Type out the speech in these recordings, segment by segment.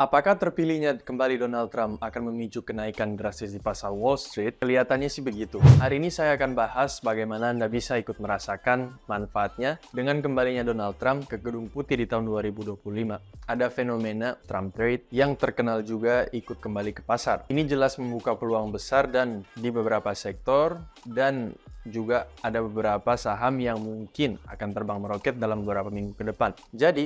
Apakah terpilihnya kembali Donald Trump akan memicu kenaikan drastis di pasar Wall Street? Kelihatannya sih begitu. Hari ini saya akan bahas bagaimana Anda bisa ikut merasakan manfaatnya dengan kembalinya Donald Trump ke Gedung Putih di tahun 2025. Ada fenomena Trump Trade yang terkenal juga ikut kembali ke pasar. Ini jelas membuka peluang besar dan di beberapa sektor dan juga ada beberapa saham yang mungkin akan terbang meroket dalam beberapa minggu ke depan. Jadi,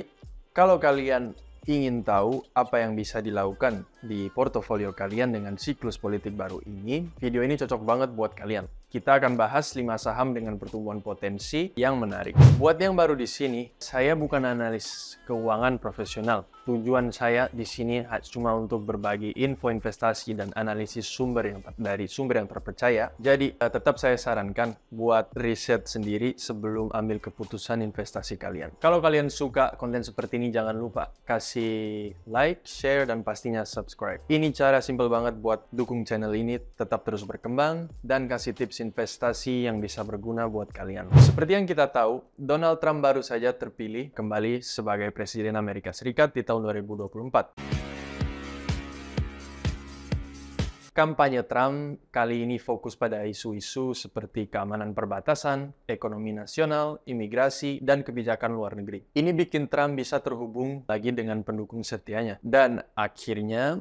kalau kalian ingin tahu apa yang bisa dilakukan di portofolio kalian dengan siklus politik baru ini, video ini cocok banget buat kalian. Kita akan bahas 5 saham dengan pertumbuhan potensi yang menarik. Buat yang baru di sini, saya bukan analis keuangan profesional. Tujuan saya di sini cuma untuk berbagi info investasi dan analisis dari sumber yang terpercaya. Jadi, tetap saya sarankan buat riset sendiri sebelum ambil keputusan investasi kalian. Kalau kalian suka konten seperti ini, jangan lupa kasih like, share, dan pastinya subscribe. Ini cara simple banget buat dukung channel ini tetap terus berkembang dan kasih tips investasi yang bisa berguna buat kalian. Seperti yang kita tahu, Donald Trump baru saja terpilih kembali sebagai Presiden Amerika Serikat di tahun 2024. Kampanye Trump kali ini fokus pada isu-isu seperti keamanan perbatasan, ekonomi nasional, imigrasi, dan kebijakan luar negeri. Ini bikin Trump bisa terhubung lagi dengan pendukung setianya. Dan akhirnya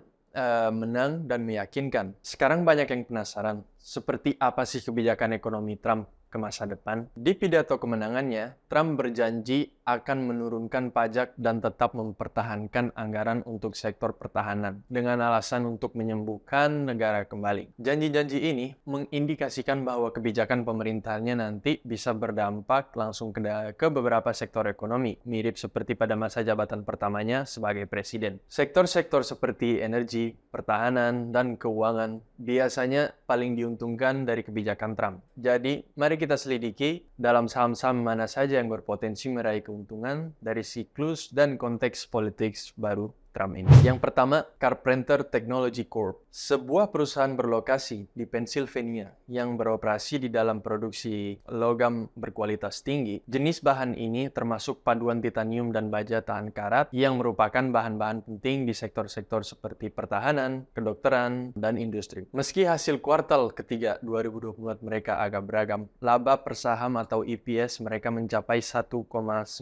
menang dan meyakinkan. Sekarang banyak yang penasaran, seperti apa sih kebijakan ekonomi Trump ke masa depan? Di pidato kemenangannya, Trump berjanji akan menurunkan pajak dan tetap mempertahankan anggaran untuk sektor pertahanan dengan alasan untuk menyembuhkan negara kembali. Janji-janji ini mengindikasikan bahwa kebijakan pemerintahnya nanti bisa berdampak langsung ke beberapa sektor ekonomi, mirip seperti pada masa jabatan pertamanya sebagai presiden. Sektor-sektor seperti energi, pertahanan, dan keuangan biasanya paling diuntungkan dari kebijakan Trump. Jadi, mari kita selidiki dalam saham-saham mana saja yang berpotensi meraih keuntungan dari siklus dan konteks politik baru Trump ini. Yang pertama, Carpenter Technology Corp. Sebuah perusahaan berlokasi di Pennsylvania yang beroperasi di dalam produksi logam berkualitas tinggi. Jenis bahan ini termasuk paduan titanium dan baja tahan karat yang merupakan bahan-bahan penting di sektor-sektor seperti pertahanan, kedokteran, dan industri. Meski hasil kuartal ketiga 2024 mereka agak beragam, laba per saham atau EPS mereka mencapai 1,19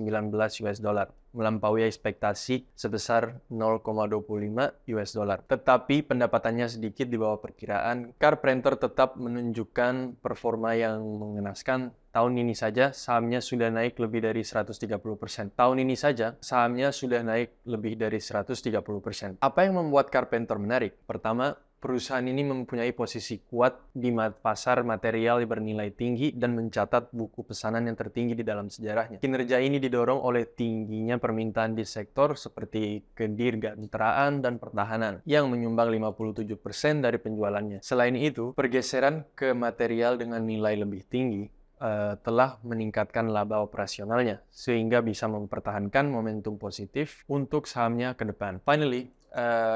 US dollar. Melampaui ekspektasi sebesar 0,25 US dollar. Tetapi pendapatannya sedikit di bawah perkiraan. Carpenter tetap menunjukkan performa yang mengenaskan. Tahun ini saja sahamnya sudah naik lebih dari 130%. Tahun ini saja sahamnya sudah naik lebih dari 130%. Apa yang membuat Carpenter menarik? Pertama, perusahaan ini mempunyai posisi kuat di pasar material bernilai tinggi dan mencatat buku pesanan yang tertinggi di dalam sejarahnya. Kinerja ini didorong oleh tingginya permintaan di sektor seperti kedirgantaraan dan pertahanan yang menyumbang 57% dari penjualannya. Selain itu, pergeseran ke material dengan nilai lebih tinggi telah meningkatkan laba operasionalnya sehingga bisa mempertahankan momentum positif untuk sahamnya ke depan. Finally,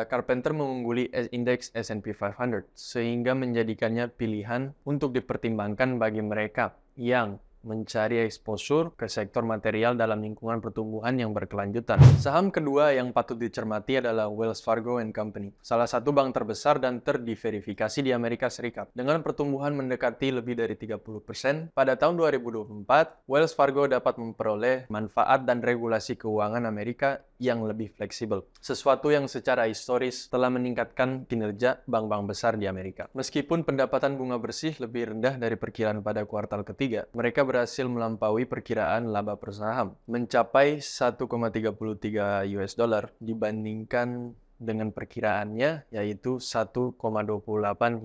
Carpenter mengungguli indeks S&P 500 sehingga menjadikannya pilihan untuk dipertimbangkan bagi mereka yang mencari exposure ke sektor material dalam lingkungan pertumbuhan yang berkelanjutan. Saham kedua yang patut dicermati adalah Wells Fargo & Company, salah satu bank terbesar dan terdiverifikasi di Amerika Serikat. Dengan pertumbuhan mendekati lebih dari 30%, pada tahun 2024, Wells Fargo dapat memperoleh manfaat dan regulasi keuangan Amerika yang lebih fleksibel, sesuatu yang secara historis telah meningkatkan kinerja bank-bank besar di Amerika. Meskipun pendapatan bunga bersih lebih rendah dari perkiraan pada kuartal ketiga, mereka berhasil melampaui perkiraan laba per saham, mencapai 1,33 US dollar dibandingkan dengan perkiraannya yaitu 1,28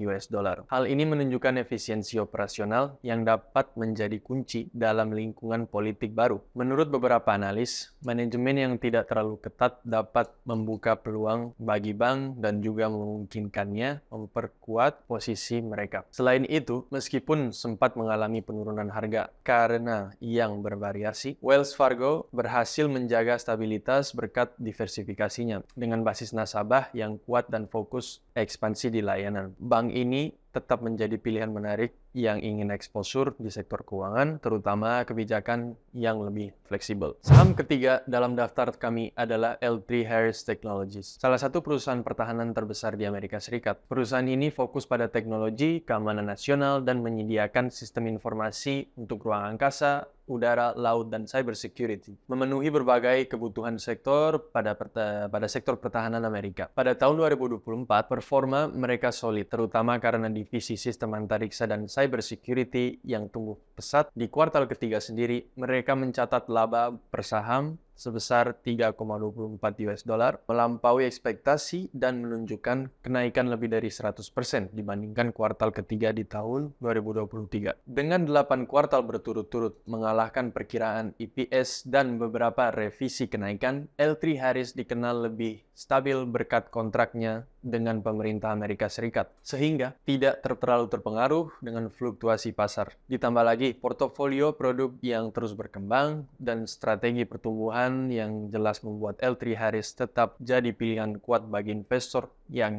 US dollar. Hal ini menunjukkan efisiensi operasional yang dapat menjadi kunci dalam lingkungan politik baru. Menurut beberapa analis, manajemen yang tidak terlalu ketat dapat membuka peluang bagi bank dan juga memungkinkannya memperkuat posisi mereka. Selain itu, meskipun sempat mengalami penurunan harga karena yang bervariasi, Wells Fargo berhasil menjaga stabilitas berkat diversifikasinya dengan basis nasabah yang kuat dan fokus ekspansi di layanan. Bank ini tetap menjadi pilihan menarik yang ingin exposure di sektor keuangan, terutama kebijakan yang lebih fleksibel. Saham ketiga dalam daftar kami adalah L3 Harris Technologies, salah satu perusahaan pertahanan terbesar di Amerika Serikat. Perusahaan ini fokus pada teknologi, keamanan nasional, dan menyediakan sistem informasi untuk ruang angkasa, udara, laut, dan cyber security, memenuhi berbagai kebutuhan sektor pada sektor pertahanan Amerika. Pada tahun 2024, performa mereka solid, terutama karena divisi sistem antariksa dan cyber security yang tumbuh pesat. Di kuartal ketiga sendiri, mereka mencatat laba per saham sebesar 3,24 US dollar, melampaui ekspektasi dan menunjukkan kenaikan lebih dari 100% dibandingkan kuartal ketiga di tahun 2023. Dengan 8 kuartal berturut-turut mengalahkan perkiraan EPS dan beberapa revisi kenaikan, L3 Harris dikenal lebih stabil berkat kontraknya dengan pemerintah Amerika Serikat, sehingga tidak terlalu terpengaruh dengan fluktuasi pasar. Ditambah lagi, portofolio produk yang terus berkembang dan strategi pertumbuhan yang jelas membuat L3 Harris tetap jadi pilihan kuat bagi investor yang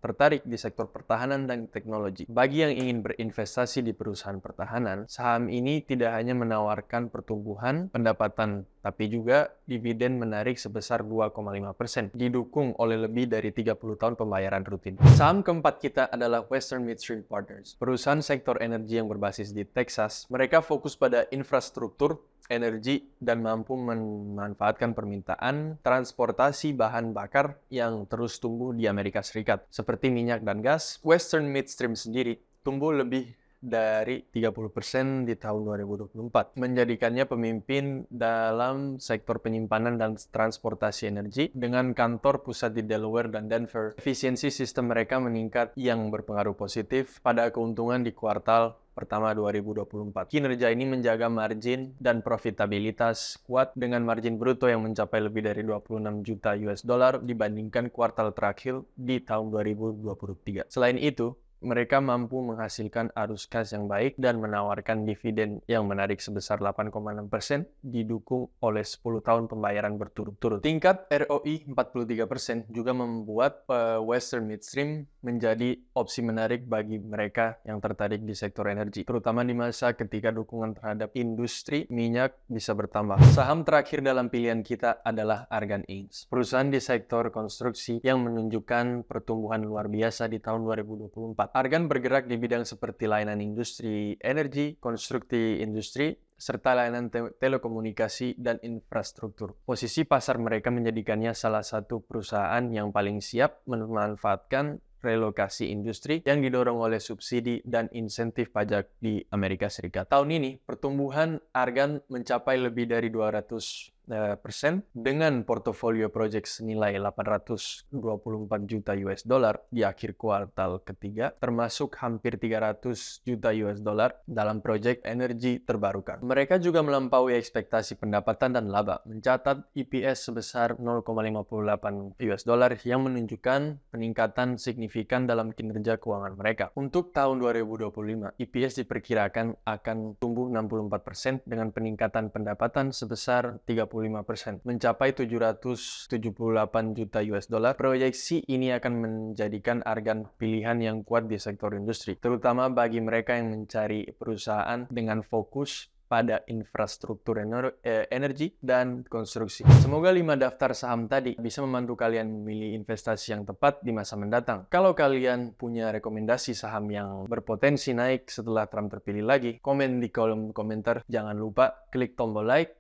tertarik di sektor pertahanan dan teknologi. Bagi yang ingin berinvestasi di perusahaan pertahanan, saham ini tidak hanya menawarkan pertumbuhan pendapatan, tapi juga dividen menarik sebesar 2,5%, didukung oleh lebih dari 30 tahun pembayaran rutin. Saham keempat kita adalah Western Midstream Partners, perusahaan sektor energi yang berbasis di Texas. Mereka fokus pada infrastruktur energi dan mampu memanfaatkan permintaan transportasi bahan bakar yang terus tumbuh di Amerika Serikat, seperti minyak dan gas. Western Midstream sendiri tumbuh lebih dari 30% di tahun 2024, menjadikannya pemimpin dalam sektor penyimpanan dan transportasi energi. Dengan kantor pusat di Delaware dan Denver, efisiensi sistem mereka meningkat yang berpengaruh positif pada keuntungan di kuartal pertama 2024. Kinerja ini menjaga margin dan profitabilitas kuat dengan margin bruto yang mencapai lebih dari 26 juta US dollar dibandingkan kuartal terakhir di tahun 2023. Selain itu, mereka mampu menghasilkan arus kas yang baik dan menawarkan dividen yang menarik sebesar 8,6%, didukung oleh 10 tahun pembayaran berturut-turut. Tingkat ROI 43% juga membuat Western Midstream menjadi opsi menarik bagi mereka yang tertarik di sektor energi, terutama di masa ketika dukungan terhadap industri minyak bisa bertambah. Saham terakhir dalam pilihan kita adalah Argan Inc., perusahaan di sektor konstruksi yang menunjukkan pertumbuhan luar biasa di tahun 2024. Argan bergerak di bidang seperti layanan industri energi, konstruksi industri, serta layanan telekomunikasi dan infrastruktur. Posisi pasar mereka menjadikannya salah satu perusahaan yang paling siap memanfaatkan relokasi industri yang didorong oleh subsidi dan insentif pajak di Amerika Serikat. Tahun ini, pertumbuhan Argan mencapai lebih dari 200% dengan portofolio proyek senilai 824 juta US dollar di akhir kuartal ketiga, termasuk hampir 300 juta US dollar dalam proyek energi terbarukan. Mereka juga melampaui ekspektasi pendapatan dan laba, mencatat EPS sebesar 0,58 US dollar yang menunjukkan peningkatan signifikan dalam kinerja keuangan mereka. Untuk tahun 2025, EPS diperkirakan akan tumbuh 64% dengan peningkatan pendapatan sebesar 35%, mencapai 778 juta US dollar. Proyeksi ini akan menjadikan Argan pilihan yang kuat di sektor industri, terutama bagi mereka yang mencari perusahaan dengan fokus pada infrastruktur energi dan konstruksi. Semoga 5 daftar saham tadi bisa membantu kalian memilih investasi yang tepat di masa mendatang. Kalau kalian punya rekomendasi saham yang berpotensi naik setelah Trump terpilih lagi, komen di kolom komentar. Jangan lupa klik tombol like,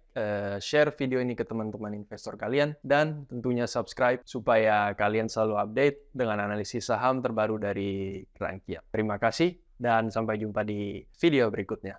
share video ini ke teman-teman investor kalian, dan tentunya subscribe supaya kalian selalu update dengan analisis saham terbaru dari Rangkia. Terima kasih dan sampai jumpa di video berikutnya.